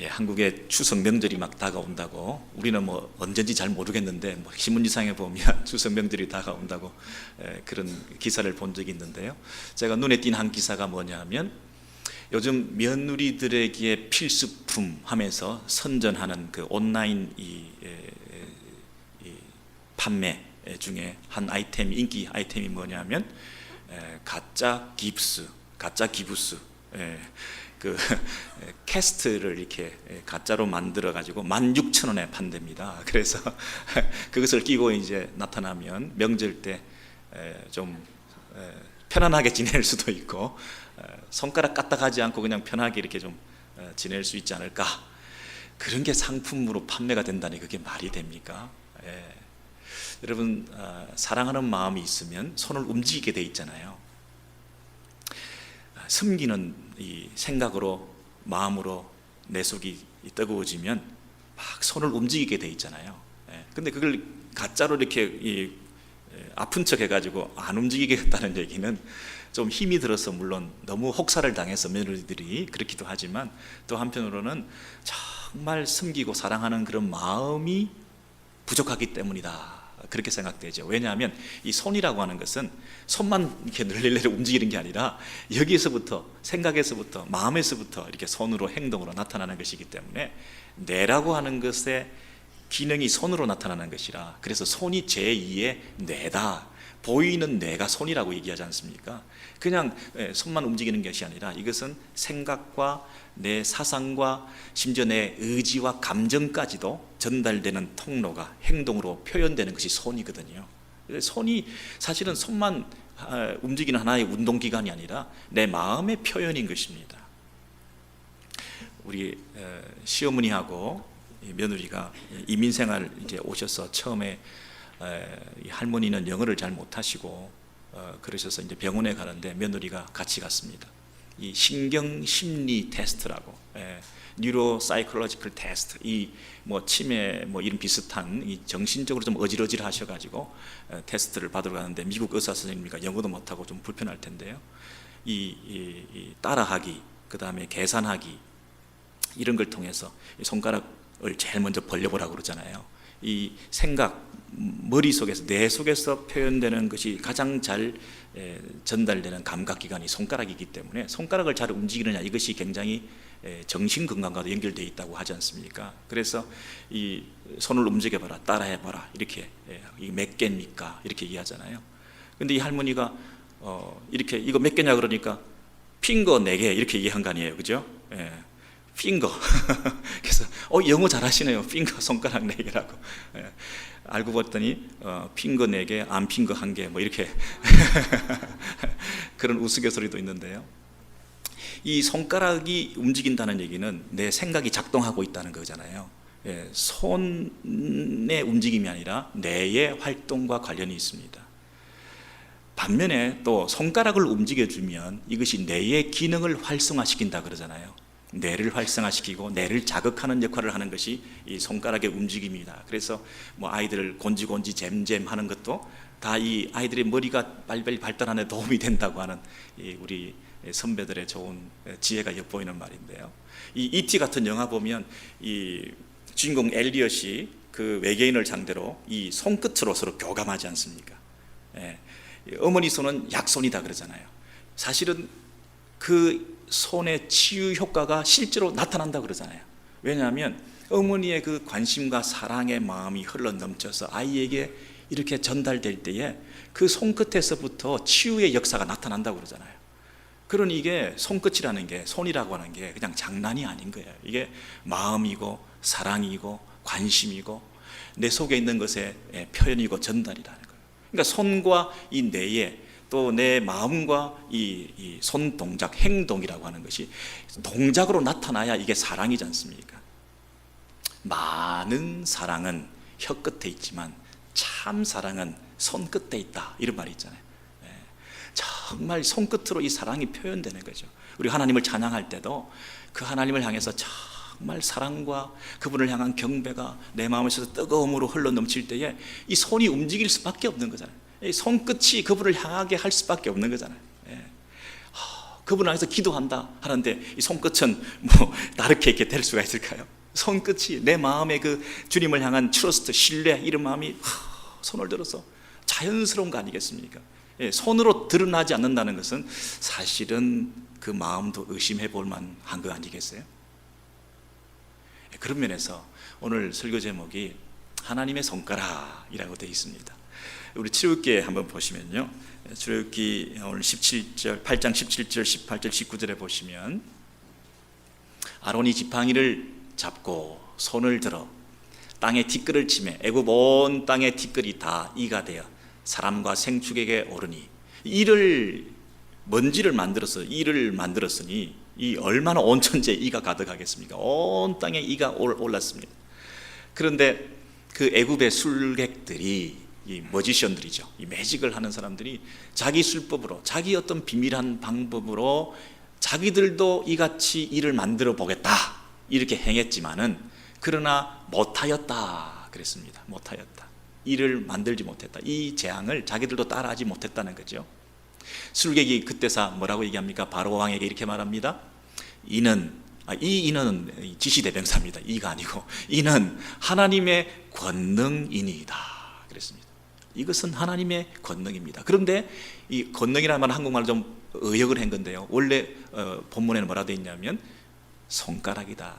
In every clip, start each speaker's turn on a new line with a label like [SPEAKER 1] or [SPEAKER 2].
[SPEAKER 1] 한국에 추석 명절이 막 다가온다고, 우리는 뭐 언제인지 잘 모르겠는데 뭐 신문지상에 보면 추석 명절이 다가온다고 그런 기사를 본 적이 있는데요. 제가 눈에 띈 한 기사가 뭐냐면, 요즘 며느리들에게 필수품 하면서 선전하는 그 온라인 이 판매 중에 한 아이템, 인기 아이템이 뭐냐면 가짜 깁스, 가짜 기부스, 그 캐스트를 이렇게 가짜로 만들어 가지고 16,000원에 판답니다. 그래서 그것을 끼고 이제 나타나면 명절 때 좀 편안하게 지낼 수도 있고, 손가락 까딱하지 않고 그냥 편하게 이렇게 좀 지낼 수 있지 않을까. 그런 게 상품으로 판매가 된다니 그게 말이 됩니까? 여러분, 사랑하는 마음이 있으면 손을 움직이게 돼 있잖아요. 섬기는 이 생각으로, 마음으로 내 속이 뜨거워지면 막 손을 움직이게 돼 있잖아요. 근데 그걸 가짜로 이렇게 아픈 척 해가지고 안 움직이게 했다는 얘기는 좀 힘이 들어서, 물론 너무 혹사를 당해서 며느리들이 그렇기도 하지만, 또 한편으로는 정말 섬기고 사랑하는 그런 마음이 부족하기 때문이다, 그렇게 생각되죠. 왜냐하면 이 손이라고 하는 것은 손만 이렇게 늘릴래를 움직이는 게 아니라 여기에서부터, 생각에서부터, 마음에서부터 이렇게 손으로, 행동으로 나타나는 것이기 때문에, 뇌라고 하는 것의 기능이 손으로 나타나는 것이라, 그래서 손이 제2의 뇌다. 보이는 뇌가 손이라고 얘기하지 않습니까? 그냥 손만 움직이는 것이 아니라 이것은 생각과 내 사상과 심지어 내 의지와 감정까지도 전달되는 통로가 행동으로 표현되는 것이 손이거든요. 손이 사실은 손만 움직이는 하나의 운동기관이 아니라 내 마음의 표현인 것입니다. 우리 시어머니하고 며느리가 이민생활 이제 오셔서 처음에 할머니는 영어를 잘 못하시고 그러셔서 이제 병원에 가는데 며느리가 같이 갔습니다. 이 신경심리 테스트라고, 뉴로 사이콜로지컬 테스트, 이 뭐 치매 뭐 이런 비슷한 이 정신적으로 좀 어질어질 하셔가지고 테스트를 받으러 가는데, 미국 의사 선생님이니까 영어도 못하고 좀 불편할 텐데요. 이 따라하기, 그 다음에 계산하기, 이런 걸 통해서 이 손가락을 제일 먼저 벌려보라고 그러잖아요. 이 생각, 머릿속에서, 뇌 속에서 표현되는 것이 가장 잘 전달되는 감각기관이 손가락이기 때문에, 손가락을 잘 움직이느냐, 이것이 굉장히 정신건강과도 연결되어 있다고 하지 않습니까? 그래서 이 손을 움직여봐라, 따라해봐라, 이렇게 몇 개입니까? 이렇게 얘기하잖아요. 근데 이 할머니가 이렇게 이거 몇 개냐 그러니까 핑거 4개 이렇게 얘기한 거 아니에요, 그죠? 핑거. 그래서 영어 잘하시네요. 핑거, 손가락 4개라고. 알고 봤더니 핑거 4개, 안 핑거 1개, 뭐 이렇게 그런 우스갯소리도 있는데요. 이 손가락이 움직인다는 얘기는 내 생각이 작동하고 있다는 거잖아요. 손의 움직임이 아니라 뇌의 활동과 관련이 있습니다. 반면에 또 손가락을 움직여주면 이것이 뇌의 기능을 활성화시킨다 그러잖아요. 뇌를 활성화시키고 뇌를 자극하는 역할을 하는 것이 이 손가락의 움직임이다. 그래서 뭐 아이들을 곤지곤지 잼잼 하는 것도 다 이 아이들의 머리가 빨리빨리 발달하는 데 도움이 된다고 하는 우리 선배들의 좋은 지혜가 엿보이는 말인데요. 이 E.T. 같은 영화 보면 이 주인공 엘리엇이 그 외계인을 상대로 이 손끝으로 서로 교감하지 않습니까? 어머니 손은 약손이다 그러잖아요. 사실은 그 손의 치유 효과가 실제로 나타난다 그러잖아요. 왜냐하면 어머니의 그 관심과 사랑의 마음이 흘러 넘쳐서 아이에게 이렇게 전달될 때에 그 손끝에서부터 치유의 역사가 나타난다고 그러잖아요. 그러니 이게 손끝이라는 게, 손이라고 하는 게 그냥 장난이 아닌 거예요. 이게 마음이고 사랑이고 관심이고 내 속에 있는 것의 표현이고 전달이라는 거예요. 그러니까 손과 이 뇌에, 또 내 마음과 이 손 동작, 행동이라고 하는 것이 동작으로 나타나야 이게 사랑이지 않습니까? 많은 사랑은 혀 끝에 있지만 참 사랑은 손끝에 있다, 이런 말이 있잖아요. 정말 손끝으로 이 사랑이 표현되는 거죠. 우리 하나님을 찬양할 때도 그 하나님을 향해서 정말 사랑과 그분을 향한 경배가 내 마음에서 뜨거움으로 흘러 넘칠 때에 이 손이 움직일 수밖에 없는 거잖아요. 이 손끝이 그분을 향하게 할 수밖에 없는 거잖아요. 그분 안에서 기도한다 하는데 이 손끝은 뭐 다르게 이렇게 될 수가 있을까요? 손끝이 내 마음의 그 주님을 향한 트러스트, 신뢰, 이런 마음이 손을 들어서 자연스러운 거 아니겠습니까? 예, 손으로 드러나지 않는다는 것은 사실은 그 마음도 의심해 볼 만한 거 아니겠어요? 예, 그런 면에서 오늘 설교 제목이 하나님의 손가락이라고 되어 있습니다. 우리 출애굽기 한번 보시면요, 출애굽기 오늘 17절, 8장 17절, 18절, 19절에 보시면 아론이 지팡이를 잡고 손을 들어 땅에 티끌을 치매 애굽 온 땅에 티끌이 다 이가 되어 사람과 생축에게 오르니, 이를 먼지를 만들어서 이를 만들었으니 이 얼마나 온 천지에 이가 가득하겠습니까? 온 땅에 이가 올랐습니다. 그런데 그 애굽의 술객들이, 이 머지션들이죠, 이 매직을 하는 사람들이 자기 술법으로, 자기 어떤 비밀한 방법으로 자기들도 이같이 일을 만들어 보겠다 이렇게 행했지만은 그러나 못하였다 그랬습니다. 못하였다. 일을 만들지 못했다. 이 재앙을 자기들도 따라하지 못했다는 거죠. 술객이 그때사 뭐라고 얘기합니까? 바로 왕에게 이렇게 말합니다. 이는 지시대명사입니다. 이가 아니고 이는 하나님의 권능이니이다 그랬습니다. 이것은 하나님의 권능입니다. 그런데 이 권능이라는 말은 한국말로 좀 의역을 한 건데요, 원래 본문에는 뭐라 되어 있냐면 손가락이다.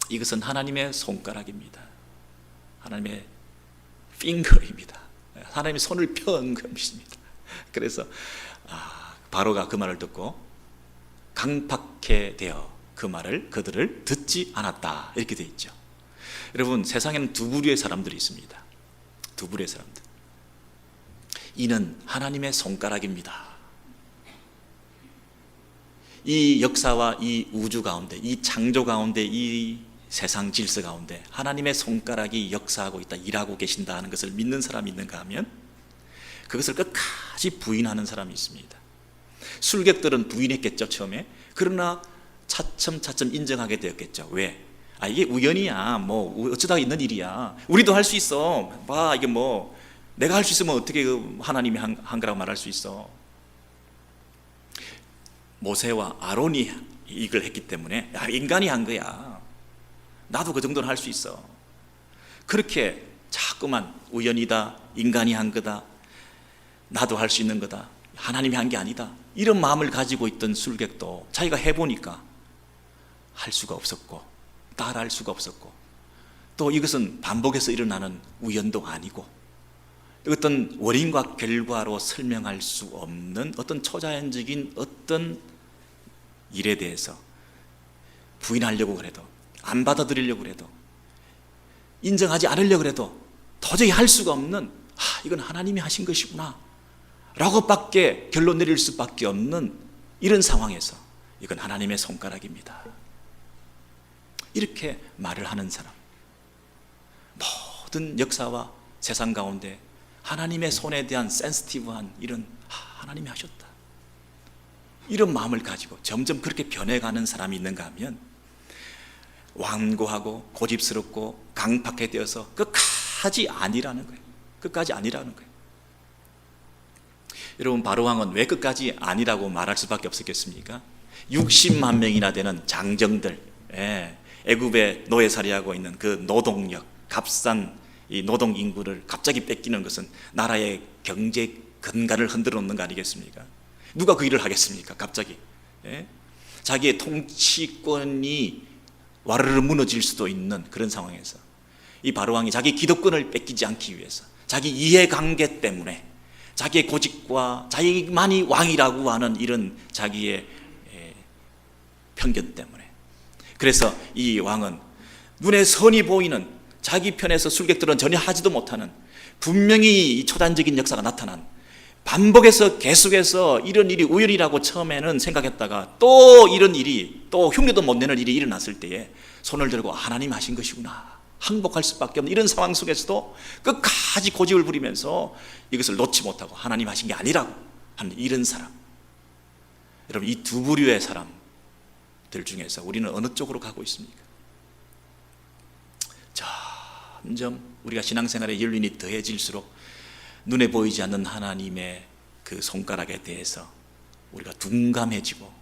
[SPEAKER 1] 이것은 하나님의 손가락입니다. 하나님의 핑거입니다. 하나님의 손을 펴은 것입니다. 그래서 바로가 그 말을 듣고 강팍해 되어 그 말을 그들을 듣지 않았다 이렇게 되어 있죠. 여러분, 세상에는 두 부류의 사람들이 있습니다. 두 부류의 사람들. 이는 하나님의 손가락입니다. 이 역사와 이 우주 가운데, 이 창조 가운데, 이 세상 질서 가운데 하나님의 손가락이 역사하고 있다, 일하고 계신다 하는 것을 믿는 사람이 있는가 하면 그것을 끝까지 부인하는 사람이 있습니다. 술객들은 부인했겠죠, 처음에. 그러나 차츰차츰 인정하게 되었겠죠. 왜? 이게 우연이야, 뭐 어쩌다가 있는 일이야, 우리도 할 수 있어, 봐, 이게 뭐 내가 할 수 있으면 어떻게 하나님이 한 거라고 말할 수 있어. 모세와 아론이 이걸 했기 때문에 인간이 한 거야, 나도 그 정도는 할 수 있어. 그렇게 자꾸만 우연이다, 인간이 한 거다, 나도 할 수 있는 거다, 하나님이 한 게 아니다, 이런 마음을 가지고 있던 술객도 자기가 해보니까 할 수가 없었고 따라할 수가 없었고, 또 이것은 반복해서 일어나는 우연도 아니고 어떤 원인과 결과로 설명할 수 없는 어떤 초자연적인 어떤 일에 대해서 부인하려고 해도, 안 받아들이려고 해도, 인정하지 않으려고 해도 도저히 할 수가 없는, 이건 하나님이 하신 것이구나 라고 밖에 결론 내릴 수밖에 없는 이런 상황에서 이건 하나님의 손가락입니다 이렇게 말을 하는 사람, 모든 역사와 세상 가운데 하나님의 손에 대한 센시티브한 이런 하나님이 하셨다, 이런 마음을 가지고 점점 그렇게 변해가는 사람이 있는가 하면 완고하고 고집스럽고 강팍해 되어서 끝까지 아니라는 거예요. 끝까지 아니라는 거예요. 여러분, 바로왕은 왜 끝까지 아니라고 말할 수밖에 없었겠습니까? 60만 명이나 되는 장정들, 애굽에 노예살이하고 있는 그 노동력, 값싼 이 노동 인구를 갑자기 뺏기는 것은 나라의 경제 근간을 흔들어 놓는 거 아니겠습니까? 누가 그 일을 하겠습니까? 갑자기 자기의 통치권이 와르르 무너질 수도 있는 그런 상황에서 이 바로왕이 자기 기득권을 뺏기지 않기 위해서, 자기 이해관계 때문에, 자기의 고집과 자기만이 왕이라고 하는 이런 자기의 편견 때문에, 그래서 이 왕은 눈에 선이 보이는, 자기 편에서 술객들은 전혀 하지도 못하는, 분명히 이 초단적인 역사가 나타난, 반복해서 계속해서 이런 일이 우연이라고 처음에는 생각했다가 또 이런 일이, 또 흉내도 못 내는 일이 일어났을 때에 손을 들고 하나님 하신 것이구나, 항복할 수밖에 없는 이런 상황 속에서도 끝까지 고집을 부리면서 이것을 놓지 못하고 하나님 하신 게 아니라고 하는 이런 사람. 여러분, 이 두 부류의 사람들 중에서 우리는 어느 쪽으로 가고 있습니까? 점점 우리가 신앙생활의 연륜이 더해질수록 눈에 보이지 않는 하나님의 그 손가락에 대해서 우리가 둔감해지고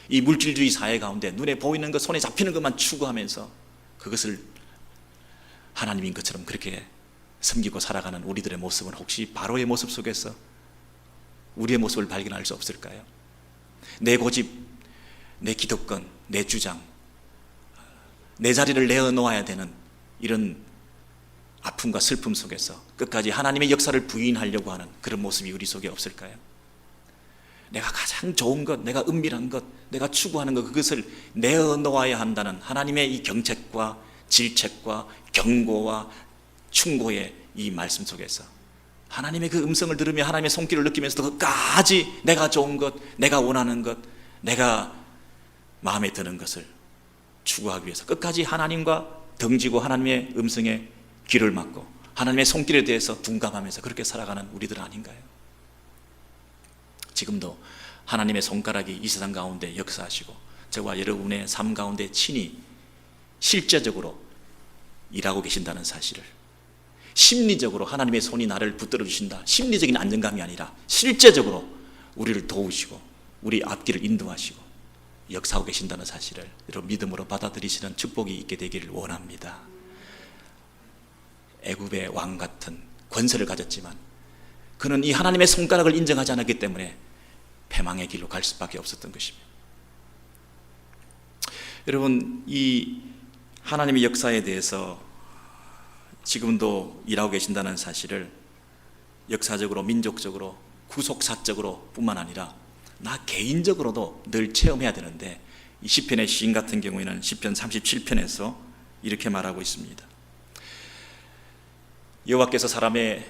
[SPEAKER 1] 이 물질주의 사회 가운데 눈에 보이는 것, 손에 잡히는 것만 추구하면서 그것을 하나님인 것처럼 그렇게 섬기고 살아가는 우리들의 모습은 혹시 바로의 모습 속에서 우리의 모습을 발견할 수 없을까요? 내 고집, 내 기득권, 내 주장, 내 자리를 내어놓아야 되는 이런 아픔과 슬픔 속에서 끝까지 하나님의 역사를 부인하려고 하는 그런 모습이 우리 속에 없을까요? 내가 가장 좋은 것, 내가 은밀한 것, 내가 추구하는 것, 그것을 내어놓아야 한다는 하나님의 이 경책과 질책과 경고와 충고의 이 말씀 속에서 하나님의 그 음성을 들으며 하나님의 손길을 느끼면서도 끝까지 내가 좋은 것, 내가 원하는 것, 내가 마음에 드는 것을 추구하기 위해서 끝까지 하나님과 등지고 하나님의 음성에 귀를 막고 하나님의 손길에 대해서 둔감하면서 그렇게 살아가는 우리들 아닌가요? 지금도 하나님의 손가락이 이 세상 가운데 역사하시고 저와 여러분의 삶 가운데 친히 실제적으로 일하고 계신다는 사실을, 심리적으로 하나님의 손이 나를 붙들어 주신다, 심리적인 안정감이 아니라 실제적으로 우리를 도우시고 우리 앞길을 인도하시고 역사하고 계신다는 사실을 여러분 믿음으로 받아들이시는 축복이 있게 되기를 원합니다. 애굽의 왕 같은 권세를 가졌지만 그는 이 하나님의 손가락을 인정하지 않았기 때문에 패망의 길로 갈 수밖에 없었던 것입니다. 여러분, 이 하나님의 역사에 대해서 지금도 일하고 계신다는 사실을 역사적으로, 민족적으로, 구속사적으로 뿐만 아니라 나 개인적으로도 늘 체험해야 되는데, 이 시편의 시인 같은 경우에는 시편 37편에서 이렇게 말하고 있습니다. 여호와께서 사람의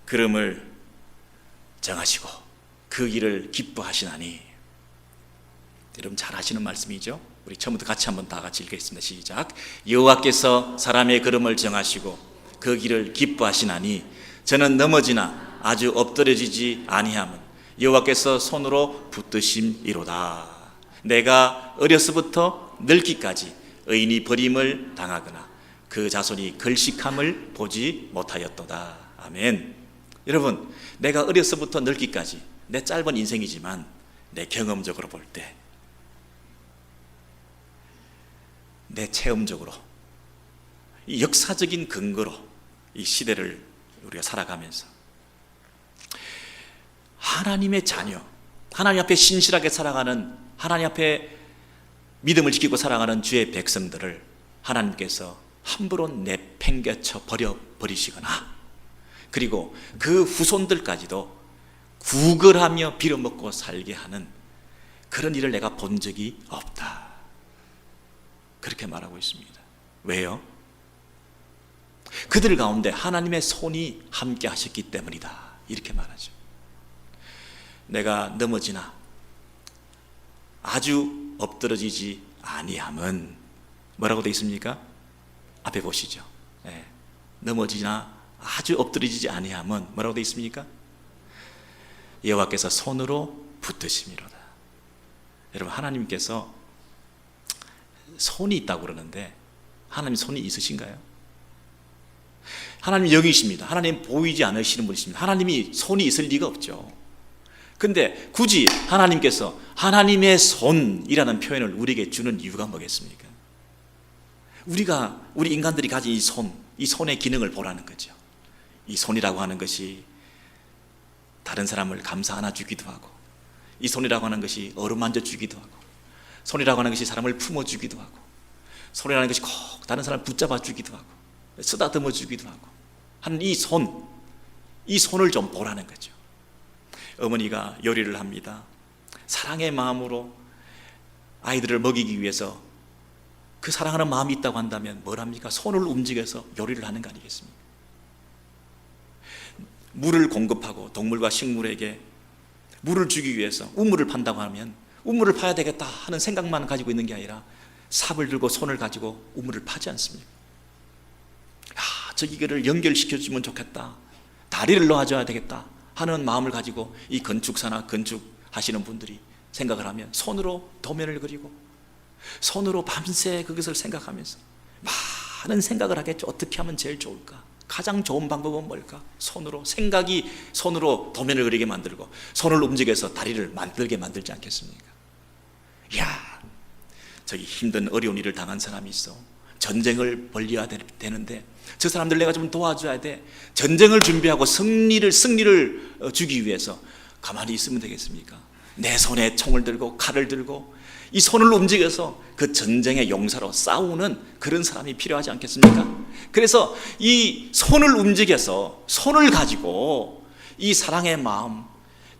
[SPEAKER 1] 걸음을 정하시고 그 길을 기뻐하시나니. 여러분 잘 아시는 말씀이죠? 우리 처음부터 같이 한번 다 같이 읽겠습니다. 시작. 여호와께서 사람의 걸음을 정하시고 그 길을 기뻐하시나니 저는 넘어지나 아주 엎드려지지 아니함은 여호와께서 손으로 붙드심이로다. 내가 어려서부터 늙기까지 의인이 버림을 당하거나 그 자손이 걸식함을 보지 못하였도다. 아멘. 여러분, 내가 어려서부터 늙기까지, 내 짧은 인생이지만 내 경험적으로 볼 때, 내 체험적으로, 이 역사적인 근거로 이 시대를 우리가 살아가면서 하나님의 자녀, 하나님 앞에 신실하게 살아가는, 하나님 앞에 믿음을 지키고 살아가는 주의 백성들을 하나님께서 함부로 내팽개쳐 버리시거나, 그리고 그 후손들까지도 구걸하며 빌어먹고 살게 하는 그런 일을 내가 본 적이 없다. 그렇게 말하고 있습니다. 왜요? 그들 가운데 하나님의 손이 함께 하셨기 때문이다. 이렇게 말하죠. 내가 넘어지나 아주 엎드러지지 아니함은 뭐라고 되어 있습니까? 앞에 보시죠. 네. 넘어지나 아주 엎드러지지 아니함은 뭐라고 되어 있습니까? 여호와께서 손으로 붙드심이로다. 여러분, 하나님께서 손이 있다고 그러는데 하나님 손이 있으신가요? 하나님 여기십니다. 하나님 보이지 않으시는 분이십니다. 하나님이 손이 있을 리가 없죠. 근데 굳이 하나님께서 하나님의 손이라는 표현을 우리에게 주는 이유가 뭐겠습니까? 우리 인간들이 가진 이 손의 기능을 보라는 거죠. 이 손이라고 하는 것이 다른 사람을 감사 안아주기도 하고, 이 손이라고 하는 것이 어루만져 주기도 하고, 손이라고 하는 것이 사람을 품어주기도 하고, 손이라는 것이 꼭 다른 사람을 붙잡아 주기도 하고 쓰다듬어 주기도 하고 하는 이 손을 좀 보라는 거죠. 어머니가 요리를 합니다. 사랑의 마음으로 아이들을 먹이기 위해서 그 사랑하는 마음이 있다고 한다면 뭘 합니까? 손을 움직여서 요리를 하는 거 아니겠습니까? 물을 공급하고 동물과 식물에게 물을 주기 위해서 우물을 판다고 하면 우물을 파야 되겠다 하는 생각만 가지고 있는 게 아니라 삽을 들고 손을 가지고 우물을 파지 않습니까? 저기를 연결시켜주면 좋겠다, 다리를 놓아줘야 되겠다 하는 마음을 가지고 이 건축사나 건축하시는 분들이 생각을 하면 손으로 도면을 그리고 손으로 밤새 그것을 생각하면서 많은 생각을 하겠죠. 어떻게 하면 제일 좋을까? 가장 좋은 방법은 뭘까? 손으로, 생각이 손으로 도면을 그리게 만들고 손을 움직여서 다리를 만들게 만들지 않겠습니까? 이야, 저기 힘든 어려운 일을 당한 사람이 있어. 전쟁을 벌려야 되는데 저 사람들 내가 좀 도와줘야 돼. 전쟁을 준비하고 승리를 주기 위해서 가만히 있으면 되겠습니까? 내 손에 총을 들고 칼을 들고 이 손을 움직여서 그 전쟁의 용사로 싸우는 그런 사람이 필요하지 않겠습니까? 그래서 이 손을 움직여서 손을 가지고 이 사랑의 마음,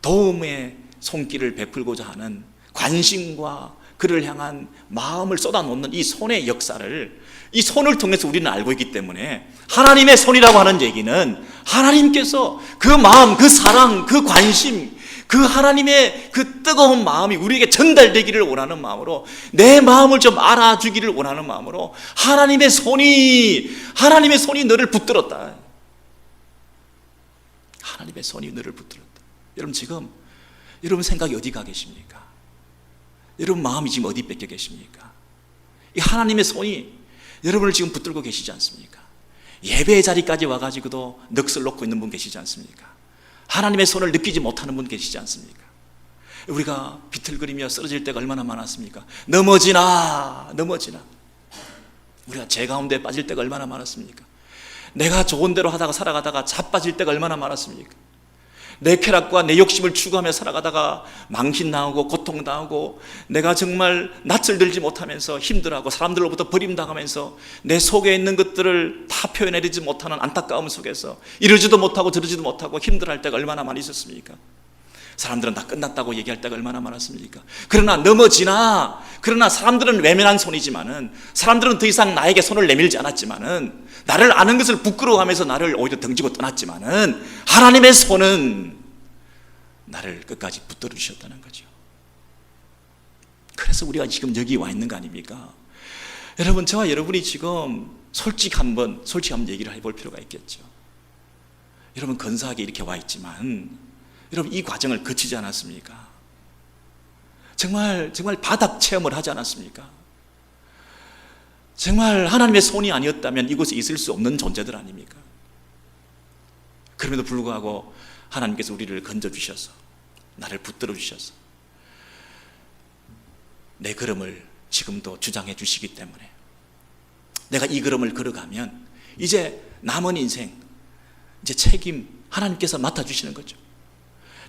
[SPEAKER 1] 도움의 손길을 베풀고자 하는 관심과 그를 향한 마음을 쏟아놓는 이 손의 역사를, 이 손을 통해서 우리는 알고 있기 때문에 하나님의 손이라고 하는 얘기는 하나님께서 그 마음, 그 사랑, 그 관심, 그 하나님의 그 뜨거운 마음이 우리에게 전달되기를 원하는 마음으로, 내 마음을 좀 알아주기를 원하는 마음으로 하나님의 손이 너를 붙들었다. 하나님의 손이 너를 붙들었다. 여러분, 지금 여러분 생각이 어디 가 계십니까? 여러분 마음이 지금 어디 뺏겨 계십니까? 이 하나님의 손이 여러분을 지금 붙들고 계시지 않습니까? 예배의 자리까지 와가지고도 넋을 놓고 있는 분 계시지 않습니까? 하나님의 손을 느끼지 못하는 분 계시지 않습니까? 우리가 비틀거리며 쓰러질 때가 얼마나 많았습니까? 넘어지나 우리가 죄 가운데 빠질 때가 얼마나 많았습니까? 내가 좋은 대로 하다가 살아가다가 자빠질 때가 얼마나 많았습니까? 내 쾌락과 내 욕심을 추구하며 살아가다가 망신당하고 고통당하고 내가 정말 낯을 들지 못하면서 힘들어하고 사람들로부터 버림당하면서 내 속에 있는 것들을 다 표현해내지 못하는 안타까움 속에서 이러지도 못하고 저러지도 못하고 힘들어할 때가 얼마나 많이 있었습니까? 사람들은 다 끝났다고 얘기할 때가 얼마나 많았습니까? 그러나 사람들은 외면한 손이지만은, 사람들은 더 이상 나에게 손을 내밀지 않았지만은, 나를 아는 것을 부끄러워하면서 나를 오히려 던지고 떠났지만은, 하나님의 손은 나를 끝까지 붙들어 주셨다는 거죠. 그래서 우리가 지금 여기 와 있는 거 아닙니까? 여러분, 저와 여러분이 지금 솔직히 한번 얘기를 해볼 필요가 있겠죠. 여러분, 근사하게 이렇게 와 있지만 여러분, 이 과정을 거치지 않았습니까? 정말 바닥 체험을 하지 않았습니까? 정말 하나님의 손이 아니었다면 이곳에 있을 수 없는 존재들 아닙니까? 그럼에도 불구하고 하나님께서 우리를 건져주셔서, 나를 붙들어 주셔서 내 걸음을 지금도 주장해 주시기 때문에 내가 이 걸음을 걸어가면 이제 남은 인생, 이제 책임 하나님께서 맡아주시는 거죠.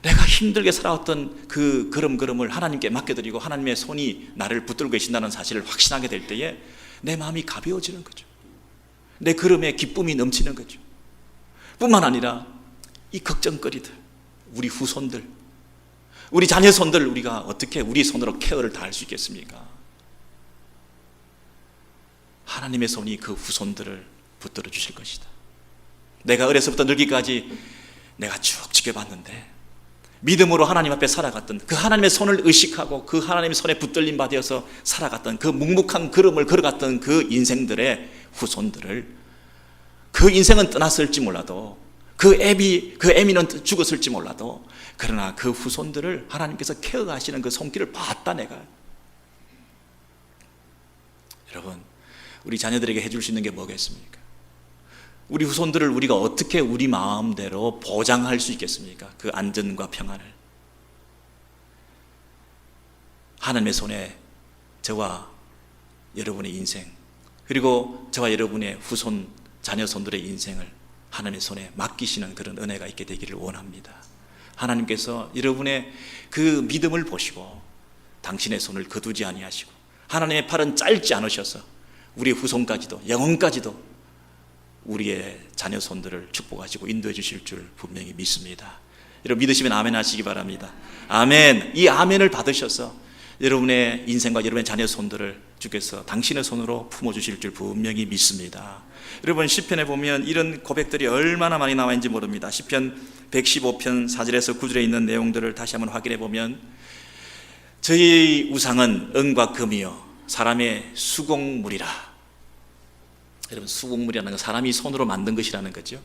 [SPEAKER 1] 내가 힘들게 살아왔던 그 걸음을 하나님께 맡겨드리고 하나님의 손이 나를 붙들고 계신다는 사실을 확신하게 될 때에 내 마음이 가벼워지는 거죠. 내 걸음에 기쁨이 넘치는 거죠. 뿐만 아니라 이 걱정거리들, 우리 후손들, 우리 자녀손들, 우리가 어떻게 우리 손으로 케어를 다 할 수 있겠습니까? 하나님의 손이 그 후손들을 붙들어 주실 것이다. 내가 어려서부터 늙기까지 내가 쭉 지켜봤는데, 믿음으로 하나님 앞에 살아갔던, 그 하나님의 손을 의식하고 그 하나님의 손에 붙들림 받아서 살아갔던, 그 묵묵한 걸음을 걸어갔던 그 인생들의 후손들을, 그 인생은 떠났을지 몰라도, 그 애미는 죽었을지 몰라도, 그러나 그 후손들을 하나님께서 케어하시는 그 손길을 봤다 내가. 여러분, 우리 자녀들에게 해줄 수 있는 게 뭐겠습니까? 우리 후손들을 우리가 어떻게 우리 마음대로 보장할 수 있겠습니까? 그 안전과 평안을. 하나님의 손에 저와 여러분의 인생, 그리고 저와 여러분의 후손, 자녀손들의 인생을 하나님의 손에 맡기시는 그런 은혜가 있게 되기를 원합니다. 하나님께서 여러분의 그 믿음을 보시고 당신의 손을 거두지 아니하시고 하나님의 팔은 짧지 않으셔서 우리 후손까지도, 영혼까지도 우리의 자녀손들을 축복하시고 인도해 주실 줄 분명히 믿습니다. 여러분, 믿으시면 아멘 하시기 바랍니다. 아멘. 이 아멘을 받으셔서 여러분의 인생과 여러분의 자녀손들을 주께서 당신의 손으로 품어주실 줄 분명히 믿습니다. 여러분, 시편에 보면 이런 고백들이 얼마나 많이 나와 있는지 모릅니다. 시편 115편 4절에서 9절에 있는 내용들을 다시 한번 확인해 보면, 저희 우상은 은과 금이요 사람의 수공물이라. 여러분, 수공물이라는 건 사람이 손으로 만든 것이라는 거죠.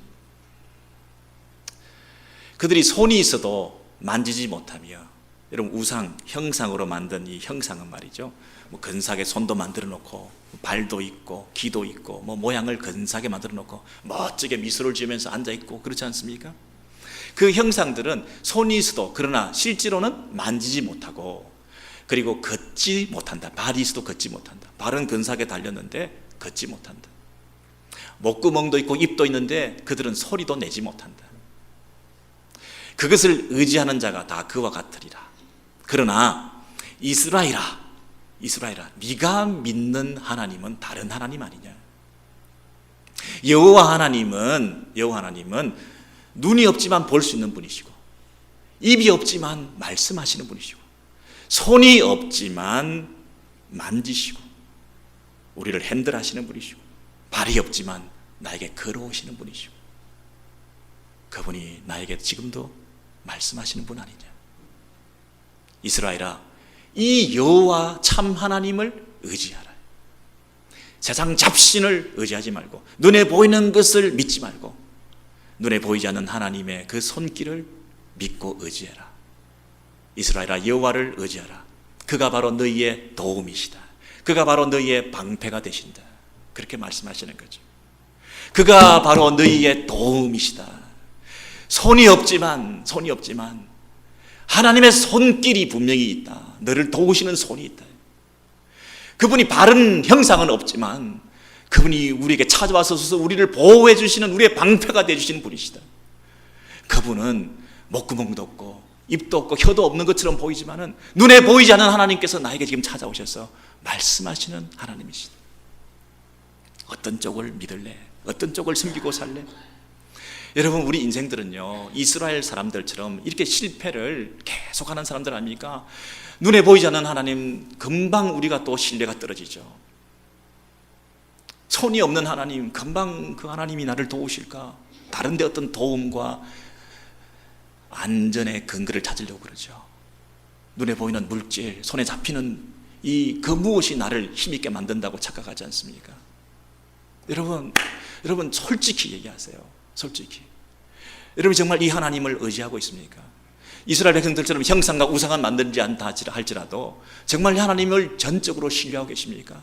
[SPEAKER 1] 그들이 손이 있어도 만지지 못하며, 여러분 우상, 형상으로 만든 이 형상은 말이죠, 뭐 근사하게 손도 만들어 놓고 발도 있고 귀도 있고 뭐 모양을 근사하게 만들어 놓고 멋지게 미소를 지으면서 앉아 있고 그렇지 않습니까? 그 형상들은 손이 있어도 그러나 실제로는 만지지 못하고, 그리고 걷지 못한다. 발이 있어도 걷지 못한다. 발은 근사하게 달렸는데 걷지 못한다. 목구멍도 있고 입도 있는데 그들은 소리도 내지 못한다. 그것을 의지하는 자가 다 그와 같으리라. 그러나 이스라엘아, 네가 믿는 하나님은 다른 하나님 아니냐. 여호와 하나님은 눈이 없지만 볼 수 있는 분이시고, 입이 없지만 말씀하시는 분이시고, 손이 없지만 만지시고 우리를 핸들하시는 분이시고, 발이 없지만 나에게 걸어오시는 분이시고, 그분이 나에게 지금도 말씀하시는 분 아니냐. 이스라엘아, 이 여호와 참 하나님을 의지하라. 세상 잡신을 의지하지 말고, 눈에 보이는 것을 믿지 말고 눈에 보이지 않는 하나님의 그 손길을 믿고 의지해라. 이스라엘아, 여호와를 의지하라. 그가 바로 너희의 도움이시다. 그가 바로 너희의 방패가 되신다. 그렇게 말씀하시는 거죠. 그가 바로 너희의 도움이시다. 손이 없지만 하나님의 손길이 분명히 있다. 너를 도우시는 손이 있다. 그분이 바른 형상은 없지만 그분이 우리에게 찾아와서 우리를 보호해 주시는 우리의 방패가 되어 주시는 분이시다. 그분은 목구멍도 없고 입도 없고 혀도 없는 것처럼 보이지만은 눈에 보이지 않는 하나님께서 나에게 지금 찾아오셔서 말씀하시는 하나님이시다. 어떤 쪽을 믿을래? 어떤 쪽을 섬기고 살래? 여러분, 우리 인생들은요, 이스라엘 사람들처럼 이렇게 실패를 계속하는 사람들 아닙니까? 눈에 보이지 않는 하나님, 금방 우리가 또 신뢰가 떨어지죠. 손이 없는 하나님, 금방 그 하나님이 나를 도우실까? 다른 데 어떤 도움과 안전의 근거를 찾으려고 그러죠. 눈에 보이는 물질, 손에 잡히는 그 무엇이 나를 힘있게 만든다고 착각하지 않습니까? 여러분 솔직히 얘기하세요. 솔직히 여러분 정말 이 하나님을 의지하고 있습니까? 이스라엘 백성들처럼 형상과 우상은 만들지 않다 할지라도 정말 하나님을 전적으로 신뢰하고 계십니까?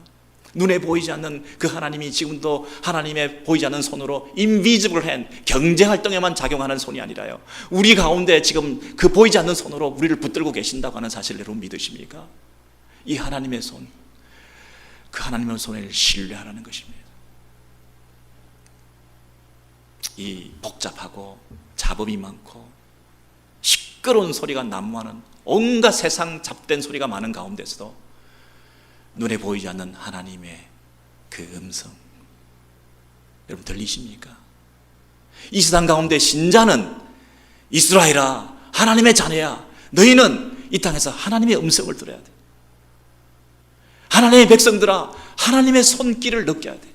[SPEAKER 1] 눈에 보이지 않는 그 하나님이 지금도 하나님의 보이지 않는 손으로 invisible hand, 경제활동에만 작용하는 손이 아니라요, 우리 가운데 지금 그 보이지 않는 손으로 우리를 붙들고 계신다고 하는 사실을 여러분 믿으십니까? 이 하나님의 손, 그 하나님의 손을 신뢰하라는 것입니다. 이 복잡하고 잡음이 많고 시끄러운 소리가 난무하는 온갖 세상 잡된 소리가 많은 가운데서도 눈에 보이지 않는 하나님의 그 음성, 여러분 들리십니까? 이 세상 가운데 신자는 이스라엘아, 하나님의 자녀야, 너희는 이 땅에서 하나님의 음성을 들어야 돼. 하나님의 백성들아, 하나님의 손길을 느껴야 돼.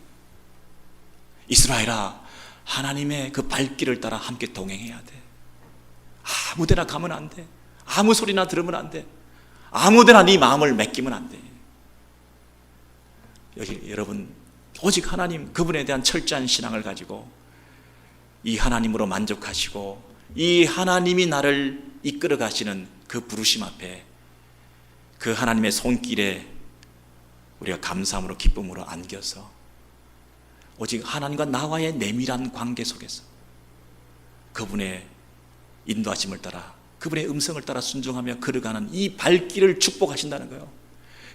[SPEAKER 1] 이스라엘아, 하나님의 그 발길을 따라 함께 동행해야 돼. 아무데나 가면 안 돼. 아무 소리나 들으면 안 돼. 아무데나 네 마음을 맡기면 안 돼. 여기 여러분, 오직 하나님, 그분에 대한 철저한 신앙을 가지고 이 하나님으로 만족하시고 이 하나님이 나를 이끌어 가시는 그 부르심 앞에 그 하나님의 손길에 우리가 감사함으로 기쁨으로 안겨서 오직 하나님과 나와의 내밀한 관계 속에서 그분의 인도하심을 따라, 그분의 음성을 따라 순종하며 걸어가는 이 발길을 축복하신다는 거예요.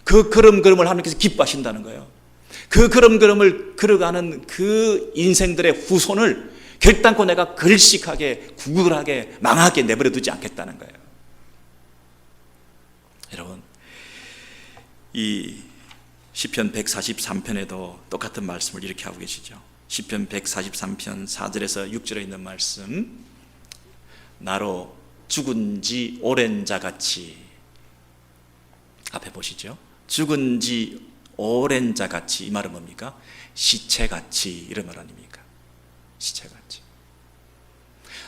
[SPEAKER 1] 그 걸음걸음을 하나님께서 기뻐하신다는 거예요. 그 걸음걸음을 걸어가는 그 인생들의 후손을 결단코 내가 걸식하게, 구글하게, 망하게 내버려 두지 않겠다는 거예요. 여러분, 이 시편 143편에도 똑같은 말씀을 이렇게 하고 계시죠. 시편 143편 4절에서 6절에 있는 말씀, 나로 죽은 지 오랜 자같이, 앞에 보시죠. 죽은 지 오랜 자같이, 이 말은 뭡니까? 시체같이, 이런 말 아닙니까? 시체같이.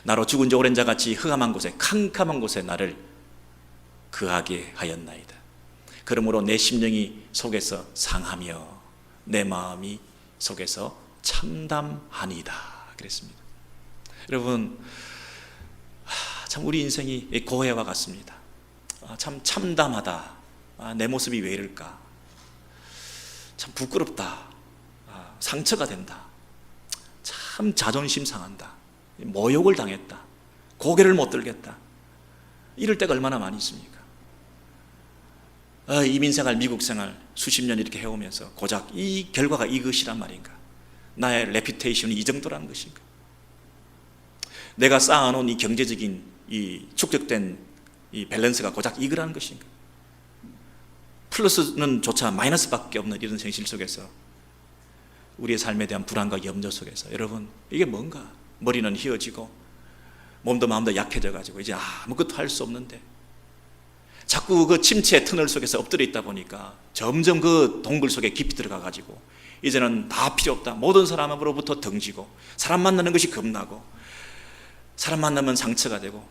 [SPEAKER 1] 나로 죽은 지 오랜 자같이 흑암한 곳에, 캄캄한 곳에 나를 거하게 하였나이다. 그러므로 내 심령이 속에서 상하며 내 마음이 속에서 참담하니이다, 그랬습니다. 여러분, 참 우리 인생이 고해와 같습니다. 참 참담하다. 내 모습이 왜 이럴까? 참 부끄럽다. 상처가 된다. 참 자존심 상한다. 모욕을 당했다. 고개를 못 들겠다. 이럴 때가 얼마나 많이 있습니까? 이민생활, 미국생활 수십 년 이렇게 해오면서 고작 이 결과가 이것이란 말인가? 나의 레퓨테이션이 이 정도라는 것인가? 내가 쌓아놓은 이 경제적인 이 축적된 이 밸런스가 고작 이거라는 것인가? 플러스는 조차 마이너스밖에 없는 이런 현실 속에서 우리의 삶에 대한 불안과 염려 속에서 여러분 이게 뭔가? 머리는 휘어지고 몸도 마음도 약해져 가지고 이제 아무것도 할 수 없는데 자꾸 그 침체의 터널 속에서 엎드려 있다 보니까 점점 그 동굴 속에 깊이 들어가 가지고 이제는 다 필요 없다. 모든 사람으로부터 등지고 사람 만나는 것이 겁나고 사람 만나면 상처가 되고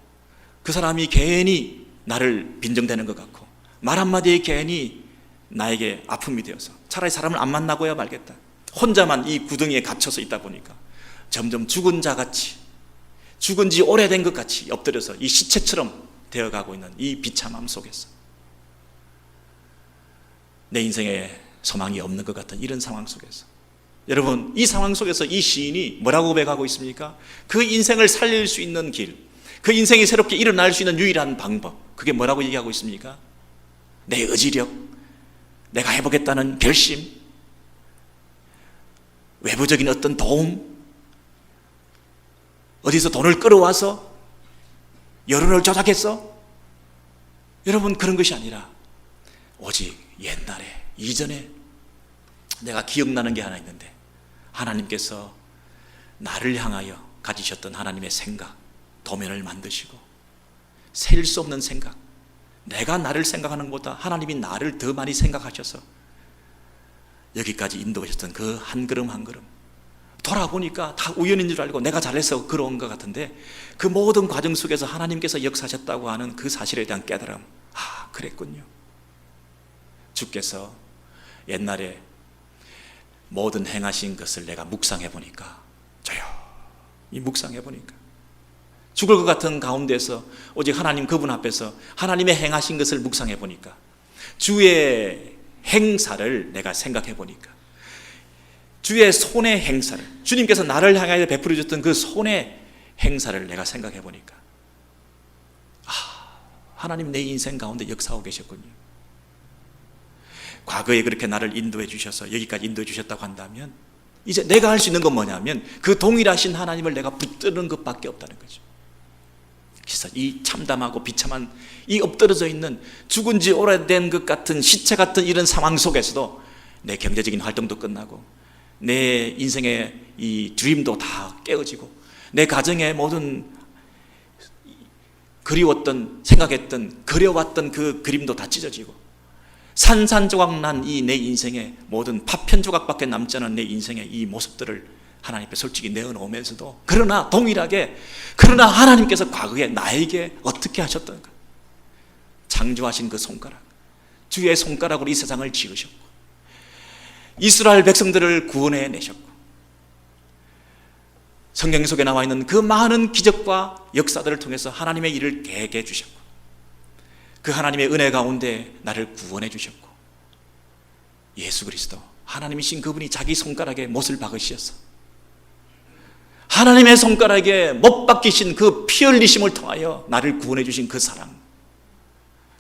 [SPEAKER 1] 그 사람이 괜히 나를 빈정대는 것 같고 말 한마디에 괜히 나에게 아픔이 되어서 차라리 사람을 안 만나고야 말겠다. 혼자만 이 구덩이에 갇혀서 있다 보니까 점점 죽은 자같이 죽은 지 오래된 것 같이 엎드려서 이 시체처럼 되어가고 있는 이 비참함 속에서 내 인생에 소망이 없는 것 같은 이런 상황 속에서 여러분 이 상황 속에서 이 시인이 뭐라고 고백하고 있습니까? 그 인생을 살릴 수 있는 길, 그 인생이 새롭게 일어날 수 있는 유일한 방법, 그게 뭐라고 얘기하고 있습니까? 내 의지력, 내가 해보겠다는 결심, 외부적인 어떤 도움, 어디서 돈을 끌어와서 여론을 조작했어? 여러분 그런 것이 아니라 오직 옛날에 이전에 내가 기억나는 게 하나 있는데 하나님께서 나를 향하여 가지셨던 하나님의 생각, 도면을 만드시고 셀 수 없는 생각, 내가 나를 생각하는 것보다 하나님이 나를 더 많이 생각하셔서 여기까지 인도하셨던 그 한 걸음 한 걸음 돌아보니까 다 우연인 줄 알고 내가 잘해서 걸어온 것 같은데 그 모든 과정 속에서 하나님께서 역사하셨다고 하는 그 사실에 대한 깨달음, 그랬군요. 주께서 옛날에 모든 행하신 것을 내가 묵상해 보니까 조용히 묵상해 보니까 죽을 것 같은 가운데서 오직 하나님 그분 앞에서 하나님의 행하신 것을 묵상해 보니까 주의 행사를 내가 생각해 보니까 주의 손의 행사를, 주님께서 나를 향하여 베풀어 줬던 그 손의 행사를 내가 생각해 보니까 하나님 내 인생 가운데 역사하고 계셨군요. 과거에 그렇게 나를 인도해 주셔서 여기까지 인도해 주셨다고 한다면 이제 내가 할 수 있는 건 뭐냐면 그 동일하신 하나님을 내가 붙드는 것밖에 없다는 거죠. 그래서 이 참담하고 비참한 이 엎드러져 있는 죽은 지 오래된 것 같은 시체 같은 이런 상황 속에서도 내 경제적인 활동도 끝나고 내 인생의 이 드림도 다 깨어지고 내 가정의 모든 그리웠던 생각했던 그려왔던 그 그림도 다 찢어지고 산산조각 난 이 내 인생의 모든 파편 조각밖에 남지 않은 내 인생의 이 모습들을 하나님 앞에 솔직히 내어놓으면서도 그러나 동일하게 그러나 하나님께서 과거에 나에게 어떻게 하셨던가 창조하신 그 손가락, 주의 손가락으로 이 세상을 지으셨고 이스라엘 백성들을 구원해 내셨고 성경 속에 나와 있는 그 많은 기적과 역사들을 통해서 하나님의 일을 되게 해주셨고 그 하나님의 은혜 가운데 나를 구원해 주셨고 예수 그리스도 하나님이신 그분이 자기 손가락에 못을 박으시어서 하나님의 손가락에 못 박히신 그 피 흘리심을 통하여 나를 구원해 주신 그 사랑,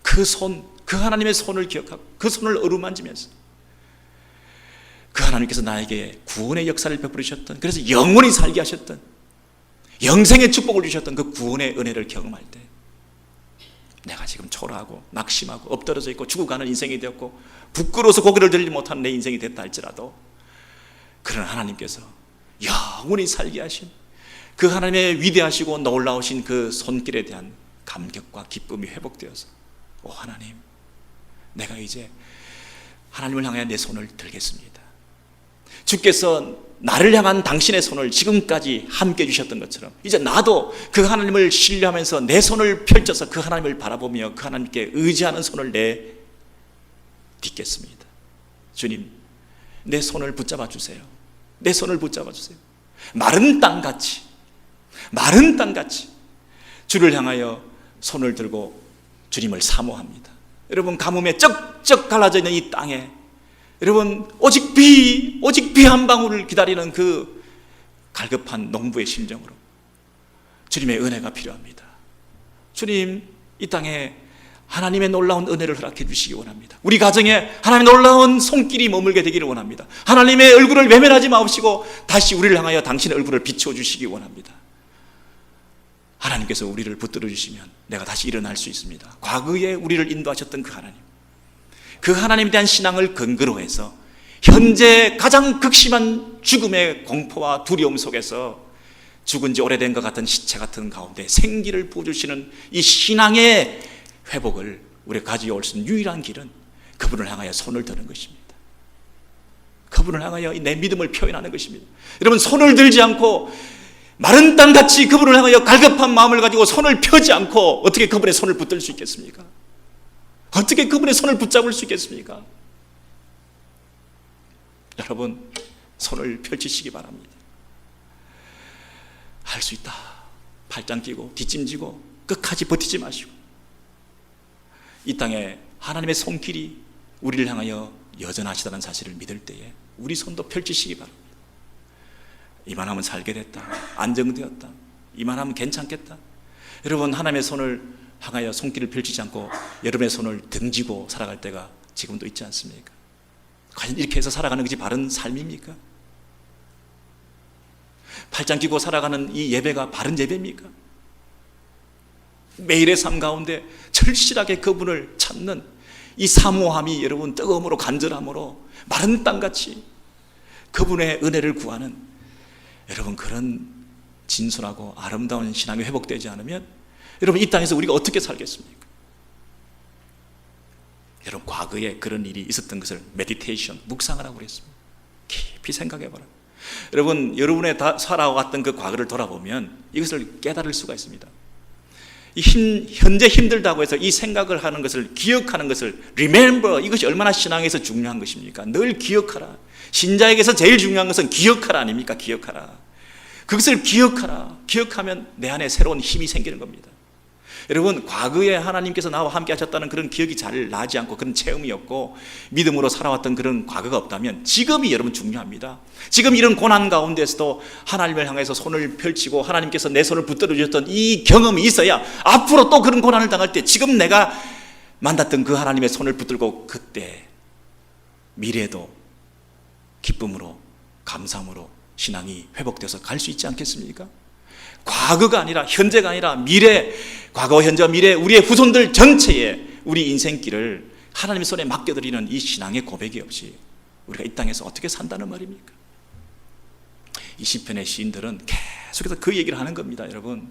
[SPEAKER 1] 그 손, 그 하나님의 손을 기억하고 그 손을 어루만지면서 그 하나님께서 나에게 구원의 역사를 베풀으셨던, 그래서 영원히 살게 하셨던, 영생의 축복을 주셨던 그 구원의 은혜를 경험할 때 내가 지금 초라하고 낙심하고 엎드러져 있고 죽어가는 인생이 되었고 부끄러워서 고개를 들지 못하는 내 인생이 됐다 할지라도 그런 하나님께서 영원히 살게 하신 그 하나님의 위대하시고 놀라우신 그 손길에 대한 감격과 기쁨이 회복되어서 하나님, 내가 이제 하나님을 향해 내 손을 들겠습니다. 주께서 나를 향한 당신의 손을 지금까지 함께 주셨던 것처럼 이제 나도 그 하나님을 신뢰하면서 내 손을 펼쳐서 그 하나님을 바라보며 그 하나님께 의지하는 손을 내딛겠습니다. 주님, 내 손을 붙잡아 주세요. 내 손을 붙잡아 주세요. 마른 땅같이 주를 향하여 손을 들고 주님을 사모합니다. 여러분, 가뭄에 쩍쩍 갈라져 있는 이 땅에 여러분, 오직 비 한 방울을 기다리는 그 갈급한 농부의 심정으로 주님의 은혜가 필요합니다. 주님, 이 땅에 하나님의 놀라운 은혜를 허락해 주시기 원합니다. 우리 가정에 하나님의 놀라운 손길이 머물게 되기를 원합니다. 하나님의 얼굴을 외면하지 마옵시고 다시 우리를 향하여 당신의 얼굴을 비추어 주시기 원합니다. 하나님께서 우리를 붙들어 주시면 내가 다시 일어날 수 있습니다. 과거에 우리를 인도하셨던 그 하나님에 대한 신앙을 근거로 해서 현재 가장 극심한 죽음의 공포와 두려움 속에서 죽은 지 오래된 것 같은 시체 같은 가운데 생기를 부어주시는 이 신앙의 회복을 우리가 가져올 수 있는 유일한 길은 그분을 향하여 손을 드는 것입니다. 그분을 향하여 내 믿음을 표현하는 것입니다. 여러분, 손을 들지 않고 마른 땅같이 그분을 향하여 갈급한 마음을 가지고 손을 펴지 않고 어떻게 그분의 손을 붙들 수 있겠습니까? 어떻게 그분의 손을 붙잡을 수 있겠습니까? 여러분, 손을 펼치시기 바랍니다. 할 수 있다. 팔짱 끼고 뒷짐지고 끝까지 버티지 마시고 이 땅에 하나님의 손길이 우리를 향하여 여전하시다는 사실을 믿을 때에 우리 손도 펼치시기 바랍니다. 이만하면 살게 됐다. 안정되었다. 이만하면 괜찮겠다. 여러분, 하나님의 손을 향하여 손길을 펼치지 않고 여러분의 손을 등지고 살아갈 때가 지금도 있지 않습니까? 과연 이렇게 해서 살아가는 것이 바른 삶입니까? 팔짱 끼고 살아가는 이 예배가 바른 예배입니까? 매일의 삶 가운데 절실하게 그분을 찾는 이 사모함이 여러분 뜨거움으로 간절함으로 마른 땅같이 그분의 은혜를 구하는 여러분 그런 진솔하고 아름다운 신앙이 회복되지 않으면 여러분 이 땅에서 우리가 어떻게 살겠습니까? 여러분 과거에 그런 일이 있었던 것을 메디테이션, 묵상을 하고 그랬습니다. 깊이 생각해봐라. 여러분 여러분의 다 살아왔던 그 과거를 돌아보면 이것을 깨달을 수가 있습니다. 현재 힘들다고 해서 이 생각을 하는 것을 기억하는 것을 remember, 이것이 얼마나 신앙에서 중요한 것입니까? 늘 기억하라. 신자에게서 제일 중요한 것은 기억하라 아닙니까? 기억하라. 그것을 기억하라. 기억하면 내 안에 새로운 힘이 생기는 겁니다. 여러분 과거에 하나님께서 나와 함께 하셨다는 그런 기억이 잘 나지 않고 그런 체험이 없고 믿음으로 살아왔던 그런 과거가 없다면 지금이 여러분 중요합니다. 지금 이런 고난 가운데서도 하나님을 향해서 손을 펼치고 하나님께서 내 손을 붙들어 주셨던 이 경험이 있어야 앞으로 또 그런 고난을 당할 때 지금 내가 만났던 그 하나님의 손을 붙들고 그때 미래도 기쁨으로 감사함으로 신앙이 회복돼서 갈 수 있지 않겠습니까? 과거가 아니라 현재가 아니라 미래, 과거, 현재와 미래 우리의 후손들 전체의 우리 인생길을 하나님의 손에 맡겨드리는 이 신앙의 고백이 없이 우리가 이 땅에서 어떻게 산다는 말입니까? 이 시편의 시인들은 계속해서 그 얘기를 하는 겁니다. 여러분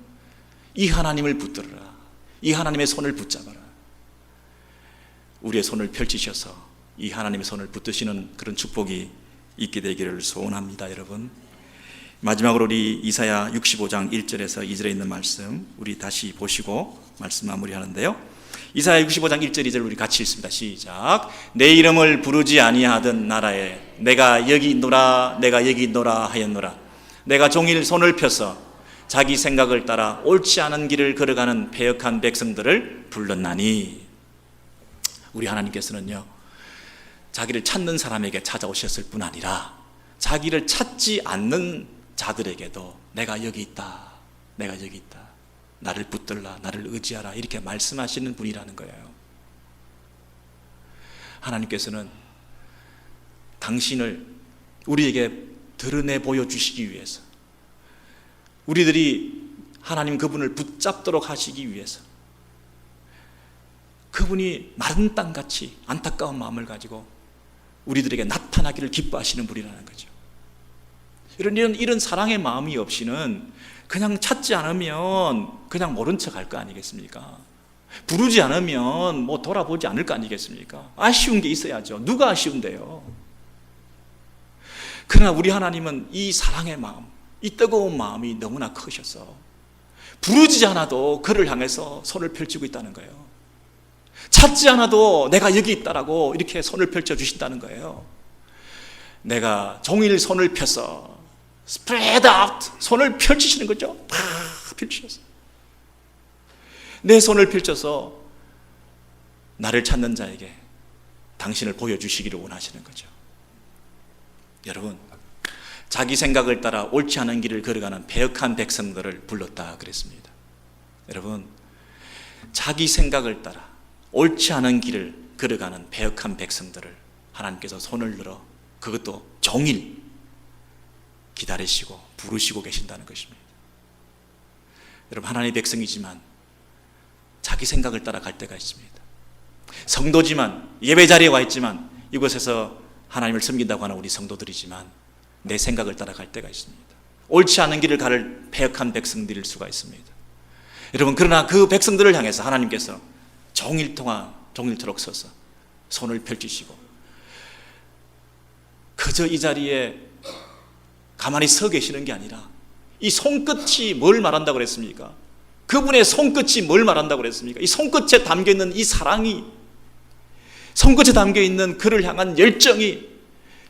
[SPEAKER 1] 이 하나님을 붙들어라. 이 하나님의 손을 붙잡아라. 우리의 손을 펼치셔서 이 하나님의 손을 붙드시는 그런 축복이 있게 되기를 소원합니다. 여러분 마지막으로 우리 이사야 65장 1절에서 2절에 있는 말씀 우리 다시 보시고 말씀 마무리하는데요. 이사야 65장 1절 2절 우리 같이 읽습니다. 시작. 내 이름을 부르지 아니하던 나라에 내가 여기 있노라 내가 여기 있노라 하였노라. 내가 종일 손을 펴서 자기 생각을 따라 옳지 않은 길을 걸어가는 패역한 백성들을 불렀나니. 우리 하나님께서는요 자기를 찾는 사람에게 찾아오셨을 뿐 아니라 자기를 찾지 않는 자들에게도 내가 여기 있다, 내가 여기 있다, 나를 붙들라, 나를 의지하라 이렇게 말씀하시는 분이라는 거예요. 하나님께서는 당신을 우리에게 드러내 보여주시기 위해서 우리들이 하나님 그분을 붙잡도록 하시기 위해서 그분이 마른 땅같이 안타까운 마음을 가지고 우리들에게 나타나기를 기뻐하시는 분이라는 거죠. 이런 사랑의 마음이 없이는 그냥 찾지 않으면 그냥 모른 척 할 거 아니겠습니까? 부르지 않으면 뭐 돌아보지 않을 거 아니겠습니까? 아쉬운 게 있어야죠. 누가 아쉬운데요? 그러나 우리 하나님은 이 사랑의 마음, 이 뜨거운 마음이 너무나 크셔서 부르지 않아도 그를 향해서 손을 펼치고 있다는 거예요. 찾지 않아도 내가 여기 있다라고 이렇게 손을 펼쳐 주신다는 거예요. 내가 종일 손을 펴서 spread out, 손을 펼치시는 거죠. 다 펼치셨어요. 내 손을 펼쳐서 나를 찾는 자에게 당신을 보여주시기를 원하시는 거죠. 여러분, 자기 생각을 따라 옳지 않은 길을 걸어가는 패역한 백성들을 불렀다 그랬습니다. 여러분, 자기 생각을 따라 옳지 않은 길을 걸어가는 패역한 백성들을 하나님께서 손을 들어 그것도 종일 기다리시고 부르시고 계신다는 것입니다. 여러분, 하나님의 백성이지만 자기 생각을 따라 갈 때가 있습니다. 성도지만, 예배 자리에 와 있지만, 이곳에서 하나님을 섬긴다고 하는 우리 성도들이지만 내 생각을 따라 갈 때가 있습니다. 옳지 않은 길을 가를 패역한 백성들일 수가 있습니다. 여러분, 그러나 그 백성들을 향해서 하나님께서 종일토록 서서 손을 펼치시고 그저 이 자리에 가만히 서 계시는 게 아니라 이 손끝이 뭘 말한다고 그랬습니까? 그분의 손끝이 뭘 말한다고 그랬습니까? 이 손끝에 담겨있는 이 사랑이, 손끝에 담겨있는 그를 향한 열정이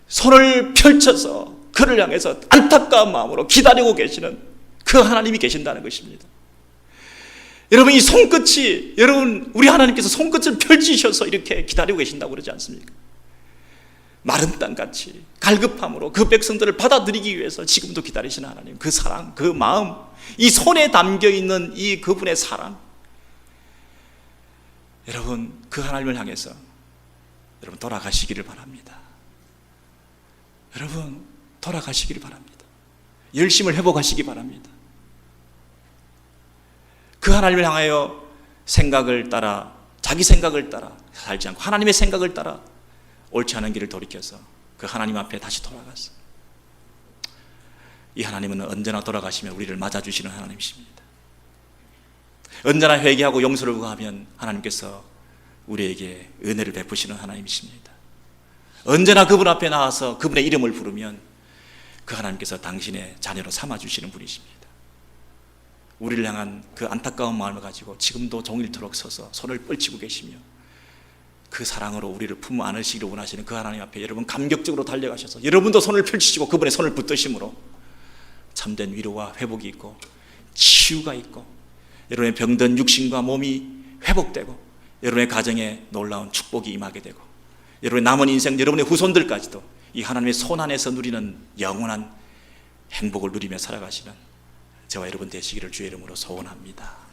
[SPEAKER 1] 손을 펼쳐서 그를 향해서 안타까운 마음으로 기다리고 계시는 그 하나님이 계신다는 것입니다. 여러분, 이 손끝이, 여러분, 우리 하나님께서 손끝을 펼치셔서 이렇게 기다리고 계신다고 그러지 않습니까? 마른 땅같이 갈급함으로 그 백성들을 받아들이기 위해서 지금도 기다리시는 하나님, 그 사랑, 그 마음, 이 손에 담겨있는 이 그분의 사랑, 여러분, 그 하나님을 향해서 여러분 돌아가시기를 바랍니다. 여러분, 돌아가시기를 바랍니다. 열심을 회복하시기 바랍니다. 그 하나님을 향하여 생각을 따라, 자기 생각을 따라 살지 않고 하나님의 생각을 따라 옳지 않은 길을 돌이켜서 그 하나님 앞에 다시 돌아가서, 이 하나님은 언제나 돌아가시면 우리를 맞아주시는 하나님이십니다. 언제나 회개하고 용서를 구하면 하나님께서 우리에게 은혜를 베푸시는 하나님이십니다. 언제나 그분 앞에 나와서 그분의 이름을 부르면 그 하나님께서 당신의 자녀로 삼아주시는 분이십니다. 우리를 향한 그 안타까운 마음을 가지고 지금도 종일토록 서서 손을 뻗치고 계시며 그 사랑으로 우리를 품 안으시기를 원하시는 그 하나님 앞에 여러분 감격적으로 달려가셔서 여러분도 손을 펼치시고 그분의 손을 붙드심으로 참된 위로와 회복이 있고 치유가 있고 여러분의 병든 육신과 몸이 회복되고 여러분의 가정에 놀라운 축복이 임하게 되고 여러분의 남은 인생, 여러분의 후손들까지도 이 하나님의 손 안에서 누리는 영원한 행복을 누리며 살아가시는 저와 여러분 되시기를 주의 이름으로 소원합니다.